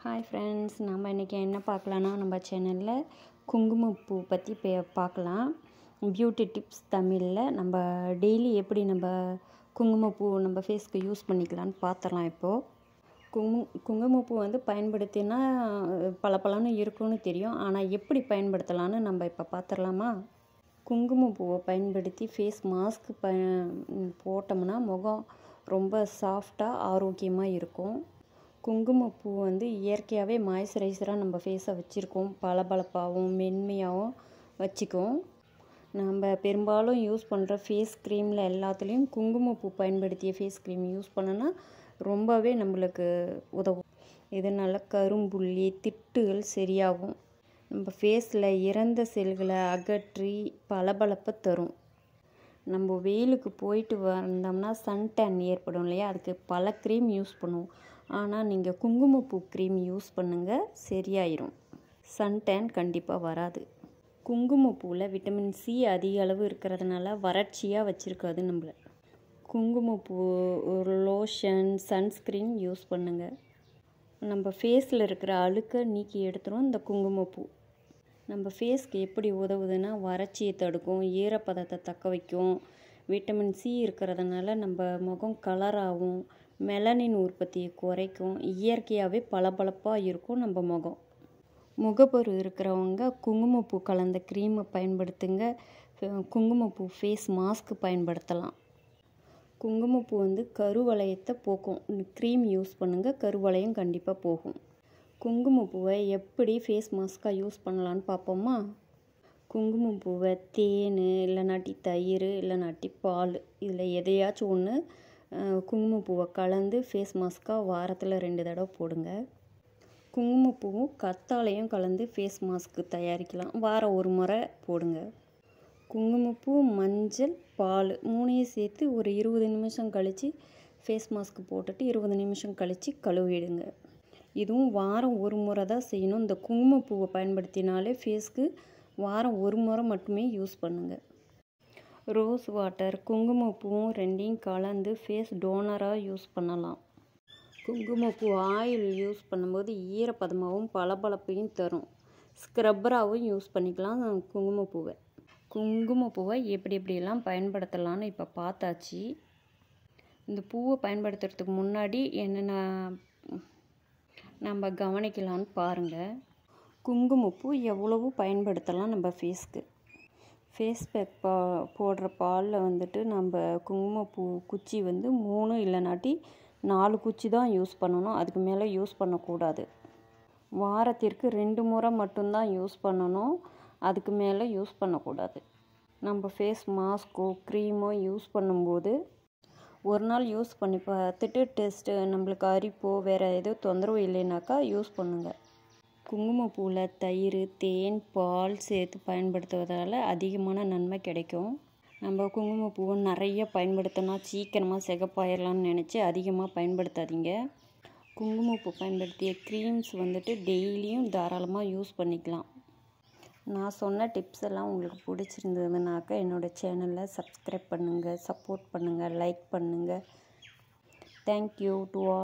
Hi friends, நம்ம இன்றைக்கி என்ன பார்க்கலான்னா நம்ம சேனலில் குங்குமப்பூ பற்றி பார்க்கலாம். பியூட்டி டிப்ஸ் தமிழில் நம்ம டெய்லி எப்படி நம்ம குங்குமப்பூ நம்ம ஃபேஸ்க்கு யூஸ் பண்ணிக்கலான்னு பார்த்துடலாம். இப்போது குங்குமப்பூ பயன்படுத்தினா பளபளன்னு இருக்கும்னு தெரியும். ஆனால் எப்படி பயன்படுத்தலான்னு நம்ம இப்போ பார்த்துடலாமா? குங்குமப்பூவை பயன்படுத்தி ஃபேஸ் மாஸ்க் போட்டோம்னா முகம் ரொம்ப சாஃப்டாக ஆரோக்கியமாக இருக்கும். குங்குமப்பூ இயற்கையாகவே மாய்ஸ்சரைசராக நம்ம ஃபேஸை வச்சுருக்கோம், பளபளப்பாகவும் மென்மையாகவும் வச்சுக்கும். நம்ம பெரும்பாலும் யூஸ் பண்ணுற ஃபேஸ் க்ரீமில் எல்லாத்துலேயும் குங்குமப்பூ பயன்படுத்திய ஃபேஸ் க்ரீம் யூஸ் பண்ணோன்னா ரொம்பவே நம்மளுக்கு உதவும். இதனால் கரும்புள்ளி திட்டுகள் சரியாகும். நம்ம ஃபேஸில் இறந்த செல்களை அகற்றி பளபளப்பை தரும். நம்ம வெயிலுக்கு போயிட்டு வந்தோம்னா சன்டேன் ஏற்படும் இல்லையா, அதுக்கு பல க்ரீம் யூஸ் பண்ணுவோம். ஆனால் நீங்கள் குங்குமப்பூ க்ரீம் யூஸ் பண்ணுங்கள், சரியாயிரும். சன்டேன் கண்டிப்பாக வராது. குங்குமப்பூவில் விட்டமின் சி அதிக அளவு இருக்கிறதுனால வறட்சியாக வச்சுருக்காது நம்மளை. குங்குமப்பூ லோஷன் சன்ஸ்க்ரீன் யூஸ் பண்ணுங்கள். நம்ம ஃபேஸில் இருக்கிற அழுக்கை நீக்கி எடுத்துரும் இந்த குங்குமப்பூ. நம்ம ஃபேஸ்க்கு எப்படி உதவுதுன்னா வறட்சியை தடுக்கும், ஈரப்பதத்தை தக்க வைக்கும். விட்டமின் சி இருக்கிறதுனால நம்ம முகம் கலராகும், மெலனின் உற்பத்தியை குறைக்கும், இயற்கையாகவே பளபளப்பாக இருக்கும் நம்ம முகம். முகப்பரு இருக்கிறவங்க குங்குமப்பூ கலந்த க்ரீமை பயன்படுத்துங்க. குங்குமப்பூ ஃபேஸ் மாஸ்க் பயன்படுத்தலாம். குங்குமப்பூ கருவளையத்தை போக்கும். க்ரீம் யூஸ் பண்ணுங்கள், கருவளையம் கண்டிப்பாக போகும். குங்குமப்பூவை எப்படி ஃபேஸ் மாஸ்க்காக யூஸ் பண்ணலான்னு பார்ப்போமா? குங்குமப்பூவை தேன் இல்லைனாட்டி தயிர் இல்லைனாட்டி பால், இதில் எதையாச்சும் ஒன்று குங்குமப்பூவை கலந்து ஃபேஸ் மாஸ்க்காக வாரத்தில் 2 தடவை போடுங்க. குங்குமப்பூவும் கத்தாழையும் கலந்து ஃபேஸ் மாஸ்க்கு தயாரிக்கலாம். வாரம் 1 முறை போடுங்க. குங்குமப்பூ மஞ்சள் பால் 3ஐயும் சேர்த்து ஒரு 20 நிமிஷம் கழித்து ஃபேஸ் மாஸ்க்கு போட்டுட்டு 20 நிமிஷம் கழித்து கழுவிடுங்க. இதுவும் வாரம் 1 முறை தான் செய்யணும். இந்த குங்குமப்பூவை பயன்படுத்தினாலே ஃபேஸ்க்கு வாரம் 1 முறை மட்டுமே யூஸ் பண்ணுங்கள். ரோஸ் வாட்டர் குங்குமப்பூவும் 2ஐயும் கலந்து ஃபேஸ் டோனராக யூஸ் பண்ணலாம். குங்குமப்பூ ஆயில் யூஸ் பண்ணும்போது ஈரப்பதமாகவும் பளபளப்பையும் தரும். ஸ்க்ரப்பராகவும் யூஸ் பண்ணிக்கலாம் குங்குமப்பூவை. குங்குமப்பூவை எப்படியெல்லாம் பயன்படுத்தலான்னு இப்போ பார்த்தாச்சு. இந்த பூவை பயன்படுத்துறதுக்கு முன்னாடி என்னென்ன நம்ம கவனிக்கலான்னு பாருங்கள். குங்குமப்பூ எவ்வளவு பயன்படுத்தலாம் நம்ம ஃபேஸ்க்கு. ஃபேஸ் பேக் போடுற பாலில் நம்ம குங்குமப்பூ குச்சி 3 இல்லைனாட்டி 4 குச்சி தான் யூஸ் பண்ணணும். அதுக்கு மேலே யூஸ் பண்ணக்கூடாது. வாரத்திற்கு 2 முறை மட்டும்தான் யூஸ் பண்ணணும், அதுக்கு மேலே யூஸ் பண்ணக்கூடாது. நம்ம ஃபேஸ் மாஸ்க்கோ க்ரீமோ யூஸ் பண்ணும்போது ஒரு நாள் யூஸ் பண்ணி பார்த்துட்டு டெஸ்ட்டு நம்மளுக்கு அரிப்போ வேறு எதுவும் தொந்தரவு இல்லைனாக்கா யூஸ் பண்ணுங்கள். குங்குமப்பூவில் தயிர் தேன் பால் சேர்த்து பயன்படுத்துவதால் அதிகமான நன்மை கிடைக்கும். நம்ம குங்குமப்பூவை நிறைய பயன்படுத்தினா சீக்கிரமாக சிகப்பாயிடலான்னு நினச்சி அதிகமாக பயன்படுத்தாதீங்க. குங்குமப்பூ பயன்படுத்திய க்ரீம்ஸ் டெய்லியும் தாராளமாக யூஸ் பண்ணிக்கலாம். நான் சொன்ன டிப்ஸ் எல்லாம் உங்களுக்கு பிடிச்சிருந்ததுனாக்கா என்னோடய சேனலை சப்ஸ்கிரைப் பண்ணுங்கள், சப்போர்ட் பண்ணுங்கள், லைக் பண்ணுங்கள். Thank you to all.